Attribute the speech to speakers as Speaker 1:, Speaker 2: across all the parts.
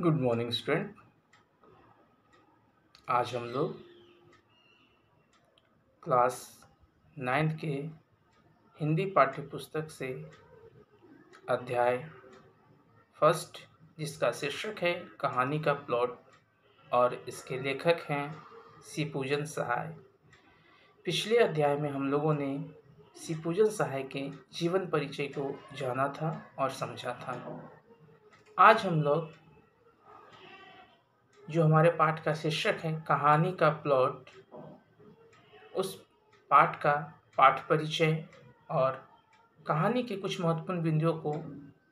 Speaker 1: Good morning student. आज हम लोग क्लास 9th के हिंदी पाठ्य पुस्तक से अध्याय फर्स्ट, जिसका शीर्षक है कहानी का प्लॉट, और इसके लेखक हैं शिवपूजन सहाय। पिछले अध्याय में हम लोगों ने शिवपूजन सहाय के जीवन परिचय को जाना था और समझा था। आज हम लोग जो हमारे पाठ का शीर्षक है कहानी का प्लॉट, उस पाठ का पाठ परिचय और कहानी के कुछ महत्वपूर्ण बिंदुओं को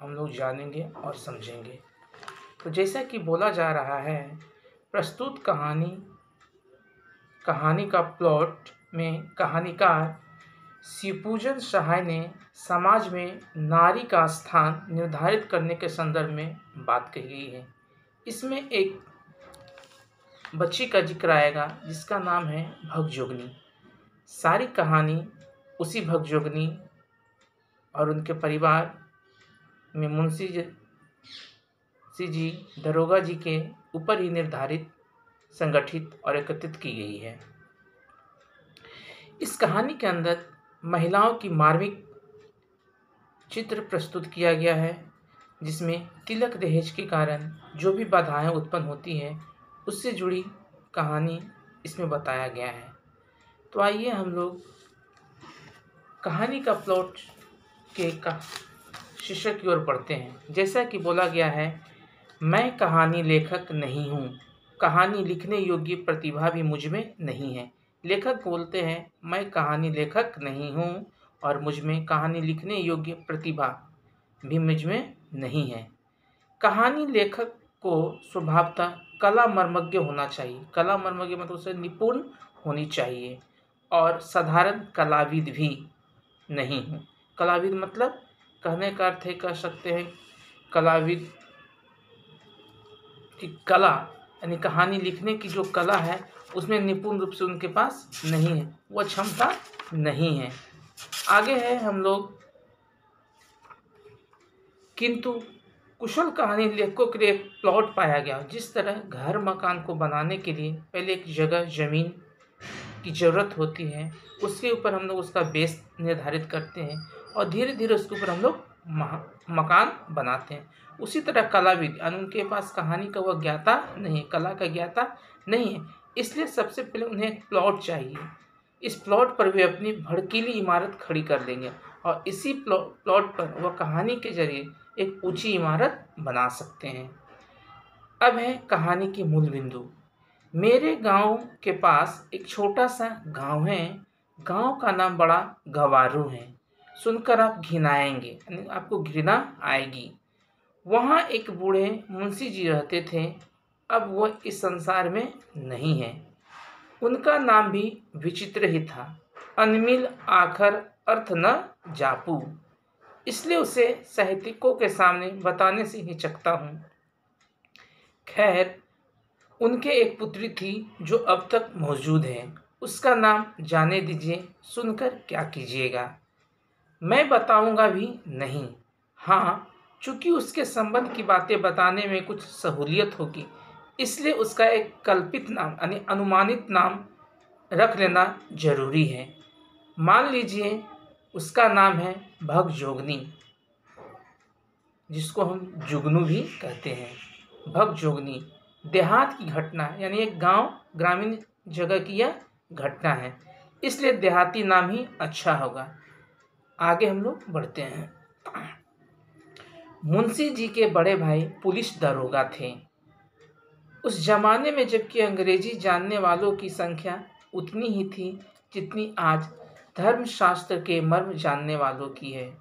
Speaker 1: हम लोग जानेंगे और समझेंगे। तो जैसा कि बोला जा रहा है, प्रस्तुत कहानी का प्लॉट में कहानीकार शिवपूजन सहाय ने समाज में नारी का स्थान निर्धारित करने के संदर्भ में बात कही गई है। इसमें एक बच्ची का जिक्र आएगा जिसका नाम है भगजोगनी। सारी कहानी उसी भगजोगनी और उनके परिवार में मुंशी जी दरोगा जी के ऊपर ही निर्धारित, संगठित और एकत्रित की गई है। इस कहानी के अंदर महिलाओं की मार्मिक चित्र प्रस्तुत किया गया है, जिसमें तिलक दहेज के कारण जो भी बाधाएं उत्पन्न होती हैं उससे जुड़ी कहानी इसमें बताया गया है। तो आइए हम लोग कहानी का प्लॉट के शीर्षक की ओर बढ़ते हैं। जैसा कि बोला गया है, मैं कहानी लेखक नहीं हूँ, कहानी लिखने योग्य प्रतिभा भी मुझ में नहीं है। लेखक बोलते हैं मैं कहानी लेखक नहीं हूँ और मुझ में कहानी लिखने योग्य प्रतिभा भी मुझ में नहीं है। कहानी लेखक को स्वभावतः कला मर्मज्ञ होना चाहिए। कला मर्मज्ञ मतलब उसे निपुण होनी चाहिए, और साधारण कलाविद भी नहीं हूँ। कलाविद मतलब कहने का अर्थ है, कह सकते हैं कलाविद की कला यानी कहानी लिखने की जो कला है उसमें निपुण रूप से उनके पास नहीं है, वह क्षमता नहीं है। आगे है हम लोग, किंतु कुशल कहानी लेखकों के लिए प्लॉट पाया गया। जिस तरह घर मकान को बनाने के लिए पहले एक जगह ज़मीन की ज़रूरत होती है, उसके ऊपर हम लोग उसका बेस निर्धारित करते हैं और धीरे धीरे उसके ऊपर हम लोग मकान बनाते हैं। उसी तरह कलाविद यानी उनके पास कहानी का वह ज्ञाता नहीं, कला का ज्ञाता नहीं है, इसलिए सबसे पहले उन्हें एक प्लॉट चाहिए। इस प्लॉट पर वे अपनी भड़कीली इमारत खड़ी कर देंगे और इसी प्लॉट पर वह कहानी के जरिए एक ऊंची इमारत बना सकते हैं। अब है कहानी की मूल बिंदु। मेरे गांव के पास एक छोटा सा गांव है। गांव का नाम बड़ा गंवारू है। सुनकर आप घिनाएंगे, यानी आपको घृणा आएगी। वहाँ एक बूढ़े मुंशी जी रहते थे। अब वह इस संसार में नहीं है। उनका नाम भी विचित्र ही था, अनमिल आखर अर्थ न जापू। इसलिए उसे साहित्यिकों के सामने बताने से हिचकता हूँ। खैर, उनके एक पुत्री थी जो अब तक मौजूद है। उसका नाम जाने दीजिए, सुनकर क्या कीजिएगा। मैं बताऊंगा भी नहीं। हाँ, चूंकि उसके संबंध की बातें बताने में कुछ सहूलियत होगी, इसलिए उसका एक कल्पित नाम यानी अनुमानित नाम रख लेना जरूरी है। मान लीजिए उसका नाम है भगजोगनी, जिसको हम जुगनू भी कहते हैं। भगजोगनी देहात की घटना यानी एक गांव ग्रामीण जगह की यह घटना है, इसलिए देहाती नाम ही अच्छा होगा। आगे हम लोग बढ़ते हैं। मुंशी जी के बड़े भाई पुलिस दरोगा थे। उस जमाने में जबकि अंग्रेजी जानने वालों की संख्या उतनी ही थी जितनी आज धर्मशास्त्र के मर्म जानने वालों की है।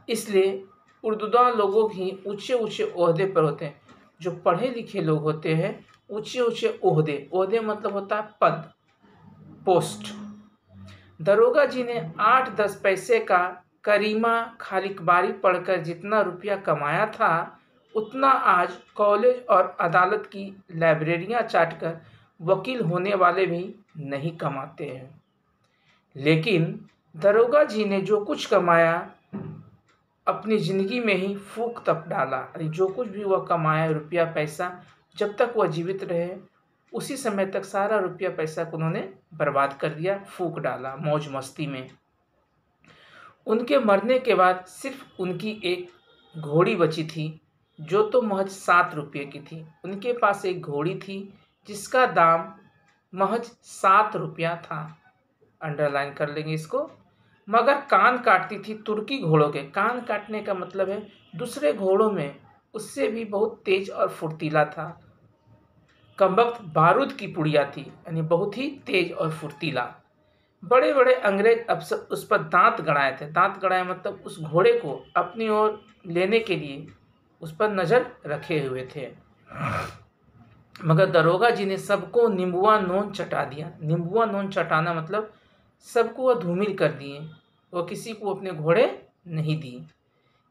Speaker 1: इसलिए उर्दूदां लोगों ही ऊंचे ऊंचे ओहदे पर होते हैं। जो पढ़े लिखे लोग होते हैं ऊंचे ऊंचे ओहदे मतलब होता है पद, पोस्ट। दरोगा जी ने 8-10 पैसे का करीमा खालिकबारी पढ़कर जितना रुपया कमाया था, उतना आज कॉलेज और अदालत की लाइब्रेरियां चाटकर वकील होने वाले भी नहीं कमाते हैं। लेकिन दरोगा जी ने जो कुछ कमाया अपनी ज़िंदगी में ही फूँक तप डाला। यानी जो कुछ भी वह कमाया रुपया पैसा, जब तक वह जीवित रहे उसी समय तक सारा रुपया पैसा को उन्होंने बर्बाद कर दिया, फूँक डाला मौज मस्ती में। उनके मरने के बाद सिर्फ उनकी एक घोड़ी बची थी, जो तो महज 7 रुपये की थी। उनके पास एक घोड़ी थी जिसका दाम महज 7 रुपया था। अंडरलाइन कर लेंगे इसको। मगर कान काटती थी तुर्की घोड़ों के। कान काटने का मतलब है दूसरे घोड़ों में उससे भी बहुत तेज और फुर्तीला था। कमबख्त बारूद की पुड़िया थी, यानी बहुत ही तेज और फुर्तीला। बड़े बड़े अंग्रेज अफसर उस पर दांत गड़ाए थे। दांत गड़ाए मतलब उस घोड़े को अपनी ओर लेने के लिए उस पर नज़र रखे हुए थे। मगर दरोगा जी ने सबको नींबुआ नोन चटा दिया। नींबुआ नोन चटाना मतलब सबको वह धूमिल कर दिए, वह किसी को अपने घोड़े नहीं दी।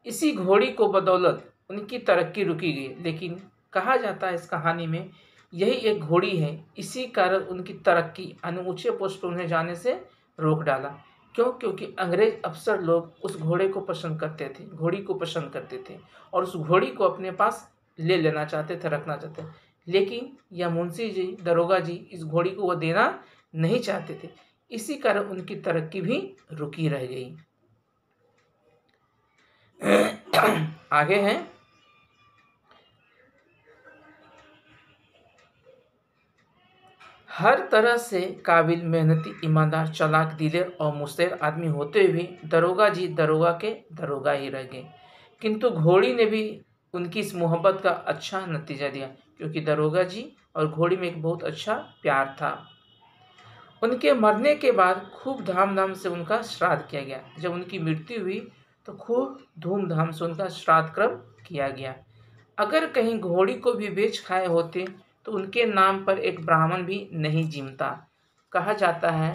Speaker 1: इसी घोड़ी को बदौलत उनकी तरक्की रुकी गई। लेकिन कहा जाता है इस कहानी में यही एक घोड़ी है, इसी कारण उनकी तरक्की यानी ऊंचे पोस्ट पर उन्हें जाने से रोक डाला। क्यों? क्योंकि अंग्रेज अफसर लोग उस घोड़े को पसंद करते थे, घोड़ी को पसंद करते थे और उस घोड़ी को अपने पास ले लेना चाहते थे, रखना चाहते थे। लेकिन यह मुंशी जी, दरोगा जी इस घोड़ी को वह देना नहीं चाहते थे, इसी कारण उनकी तरक्की भी रुकी रह गई। आगे हैं हर तरह से काबिल, मेहनती, ईमानदार, चालाक, दिलेर और मुस्तैद आदमी होते हुए दरोगा जी दरोगा के दरोगा ही रह गए। किंतु घोड़ी ने भी उनकी इस मोहब्बत का अच्छा नतीजा दिया, क्योंकि दरोगा जी और घोड़ी में एक बहुत अच्छा प्यार था। उनके मरने के बाद खूब धूमधाम से उनका श्राद्ध किया गया। जब उनकी मृत्यु हुई तो खूब धूमधाम से उनका श्राद्ध क्रम किया गया। अगर कहीं घोड़ी को भी बेच खाए होते तो उनके नाम पर एक ब्राह्मण भी नहीं जिमता। कहा जाता है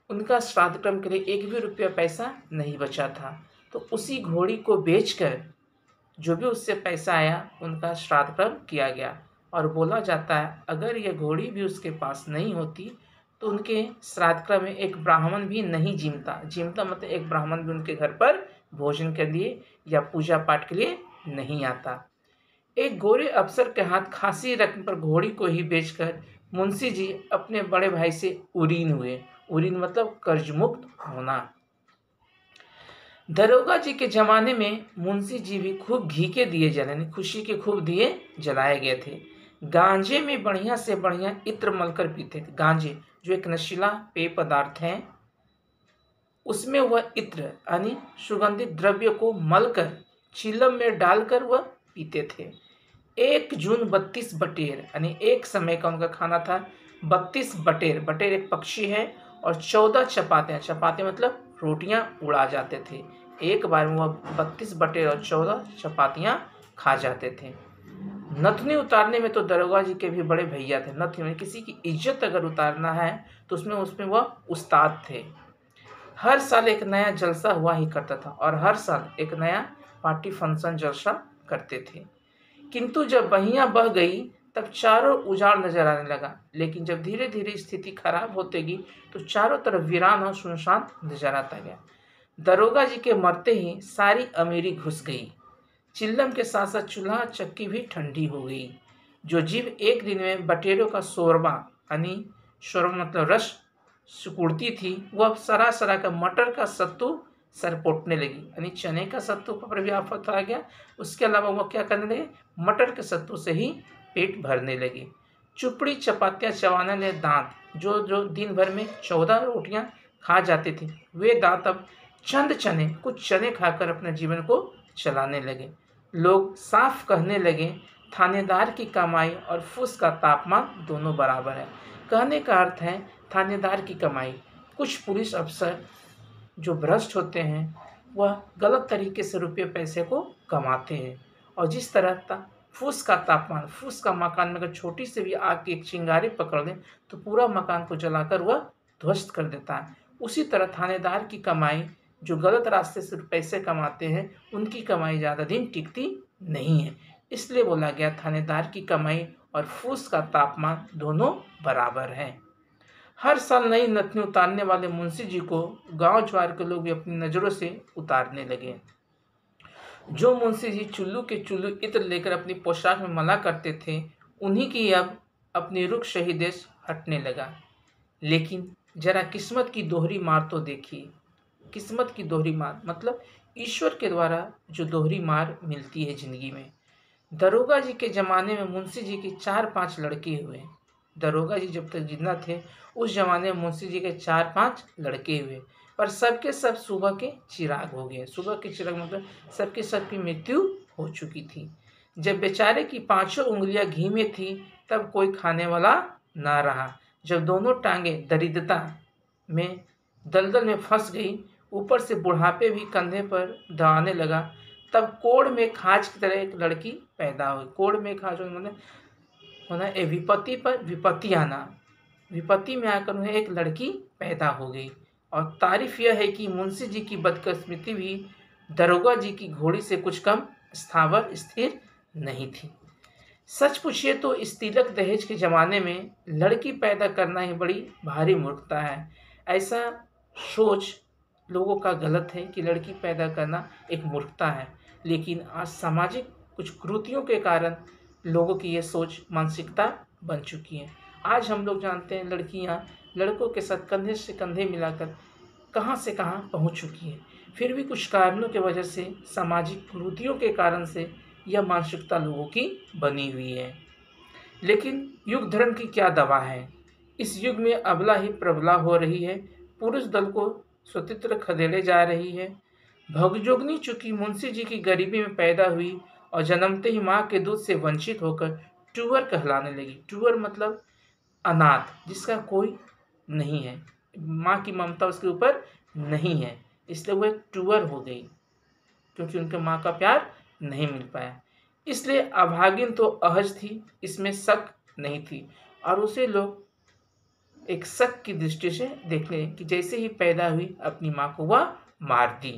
Speaker 1: उनका श्राद्ध क्रम के लिए एक भी रुपया पैसा नहीं बचा था, तो उसी घोड़ी को बेचकर जो भी उससे पैसा आया उनका श्राद्ध क्रम किया गया। और बोला जाता है अगर यह घोड़ी भी उसके पास नहीं होती तो उनके श्राद्ध क्रम में एक ब्राह्मण भी नहीं जिमता। जिमता मतलब एक ब्राह्मण भी उनके घर पर भोजन के लिए या पूजा पाठ के लिए नहीं आता। एक गोरे अफसर के हाथ खासी रकम पर घोड़ी को ही बेचकर मुंशी जी अपने बड़े भाई से उरीन हुए। उरीन मतलब कर्ज मुक्त होना। दरोगा जी के जमाने में मुंशी जी भी खूब घी के दिए जलाए, खुशी के खूब दिए जलाए गए थे। गांजे में बढ़िया से बढ़िया इत्र मलकर पीते थे। गांजे जो एक नशीला पेय पदार्थ है, उसमें वह इत्र यानी सुगंधित द्रव्य को मलकर चिलम में डालकर वह पीते थे। 1 जून 32 बटेर यानी एक समय का उनका खाना था 32 बटेर। बटेर एक पक्षी है और 14 चपाते, चपाते मतलब रोटियां उड़ा जाते थे। एक बार में वह 32 बटेर और 14 चपातियां खा जाते थे। नथनी उतारने में तो दरोगा जी के भी बड़े भैया थे। नथनी में किसी की इज्जत अगर उतारना है तो उसमें वह उस्ताद थे। हर साल एक नया जलसा हुआ ही करता था और हर साल एक नया पार्टी फंक्शन जलसा करते थे। किंतु जब बहियां बह गई तब चारों उजाड़ नजर आने लगा। लेकिन जब धीरे धीरे स्थिति खराब होते गई तो चारों तरफ वीरान और सुनसान नजर आता गया। दरोगा जी के मरते ही सारी अमीरी घुस गई। चिल्लम के साथ साथ चूल्हा चक्की भी ठंडी हो गई। जो जीव एक दिन में बटेरों का शोरबा यानी शोरबा मतलब रस सुकुड़ती थी, वह सरा सरा का मटर का सत्तू सरपोटने लगी। यानी चने का सत्तू पर भी आफत आ गया, उसके अलावा वह क्या करने लगे, मटर के सत्तू से ही पेट भरने लगे। चुपड़ी चपातियाँ चबाने लगे दांत। जो जो दिन भर में 14 रोटियां खा जाते थे, वे दांत अब चंद चने, कुछ चने खाकर अपने जीवन को चलाने लगे। लोग साफ कहने लगे थानेदार की कमाई और फूस का तापमान दोनों बराबर है। कहने का अर्थ है थानेदार की कमाई। कुछ पुलिस अफसर जो भ्रष्ट होते हैं वह गलत तरीके से रुपये पैसे को कमाते हैं, और जिस तरह फूस का तापमान, फूस का मकान में अगर छोटी से भी आग की एक चिंगारी पकड़ लें तो पूरा मकान को जलाकर वह ध्वस्त कर देता है, उसी तरह थानेदार की कमाई जो गलत रास्ते से पैसे कमाते हैं उनकी कमाई ज़्यादा दिन टिकती नहीं है। इसलिए बोला गया थानेदार की कमाई और फूस का तापमान दोनों बराबर हैं। हर साल नई नथनी उतारने वाले मुंशी जी को गांव ज्वार के लोग भी अपनी नज़रों से उतारने लगे। जो मुंशी जी चुल्लू के चुल्लू इत्र लेकर अपनी पोशाक में मला करते थे, उन्हीं की अब अपनी रुख शही देश हटने लगा। लेकिन जरा किस्मत की दोहरी मार तो देखिए। किस्मत की दोहरी मार मतलब ईश्वर के द्वारा जो दोहरी मार मिलती है जिंदगी में। दरोगा जी के ज़माने में मुंशी जी के 4-5 लड़के हुए। दरोगा जी जब तक जिंदा थे उस जमाने में मुंशी जी के 4-5 लड़के हुए, पर सबके सब सुबह के चिराग हो गए। सुबह के चिराग मतलब सबके सबकी मृत्यु हो चुकी थी। जब बेचारे की 5 उंगलियां घी में थी तब कोई खाने वाला ना रहा। जब दोनों टांगे दरिद्रता में दलदल में फंस गई, ऊपर से बुढ़ापे भी कंधे पर दबाने लगा, तब कोड़ में खाज की तरह एक लड़की पैदा हुई। कोड़ में खाज मतलब होना ए विपत्ति पर विपत्ति आना। विपत्ति में आकर उन्हें एक लड़की पैदा हो गई। और तारीफ यह है कि मुंशी जी की बदकिस्मती भी दरोगा जी की घोड़ी से कुछ कम स्थावर स्थिर नहीं थी। सच पूछिए तो इस तिलक दहेज के ज़माने में लड़की पैदा करना ही बड़ी भारी मूर्खता है। ऐसा सोच लोगों का गलत है कि लड़की पैदा करना एक मूर्खता है, लेकिन आज सामाजिक कुछ कुरीतियों के कारण लोगों की ये सोच मानसिकता बन चुकी है। आज हम लोग जानते हैं लड़कियां लड़कों के साथ कंधे से कंधे मिलाकर कहां से कहां पहुंच चुकी है। फिर भी कुछ कारणों की वजह से, सामाजिक कुरीतियों के कारण से यह मानसिकता लोगों की बनी हुई है। लेकिन युग धर्म की क्या दवा है। इस युग में अबला ही प्रबला हो रही है। पुरुष दल को स्वतंत्र खदेड़े जा रही है। भगजोगनी चूंकि मुंशी जी की गरीबी में पैदा हुई और जन्मते ही माँ के दूध से वंचित होकर टूअर कहलाने लगी। टूअर मतलब अनाथ, जिसका कोई नहीं है, माँ की ममता उसके ऊपर नहीं है, इसलिए वो एक टूअर हो गई क्योंकि उनके माँ का प्यार नहीं मिल पाया। इसलिए अभागिन तो अहज थी, इसमें शक नहीं थी, और उसे लोग एक शक की दृष्टि से देखने कि जैसे ही पैदा हुई अपनी माँ को वह मार दी।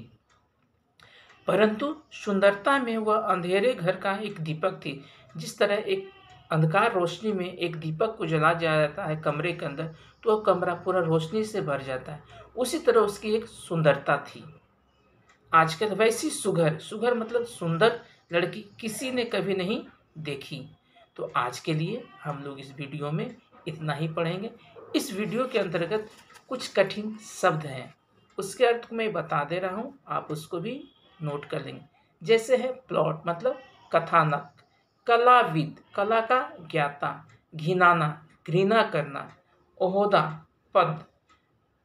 Speaker 1: परंतु सुंदरता में वह अंधेरे घर का एक दीपक थी। जिस तरह एक अंधकार रोशनी में एक दीपक को जला दिया जाता है कमरे के अंदर, तो वह कमरा पूरा रोशनी से भर जाता है। उसी तरह उसकी एक सुंदरता थी। आजकल वैसी सुघर, सुघर मतलब सुंदर लड़की किसी ने कभी नहीं देखी। तो आज के लिए हम लोग इस वीडियो में इतना ही पढ़ेंगे। इस वीडियो के अंतर्गत कुछ कठिन शब्द हैं, उसके अर्थ को मैं बता दे रहा हूँ, आप उसको भी नोट कर लेंगे। जैसे है प्लॉट मतलब कथानक, कलाविद कला का ज्ञाता, घिनाना घृणा करना, ओहदा पद,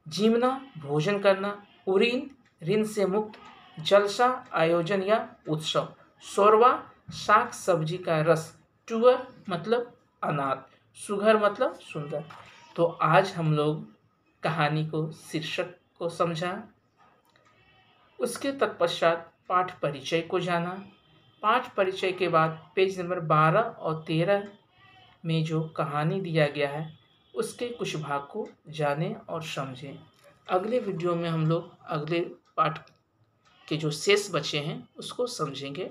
Speaker 1: जीवना भोजन करना, उरीन ऋण से मुक्त, जलसा आयोजन या उत्सव, शोरवा साग सब्जी का रस, टूअर मतलब अनाथ, सुघर मतलब सुंदर। तो आज हम लोग कहानी को शीर्षक को समझा, उसके तत्पश्चात पाठ परिचय को जाना। पाठ परिचय के बाद पेज नंबर 12 और 13 में जो कहानी दिया गया है उसके कुछ भाग को जानें और समझें। अगले वीडियो में हम लोग अगले पाठ के जो शेष बचे हैं उसको समझेंगे।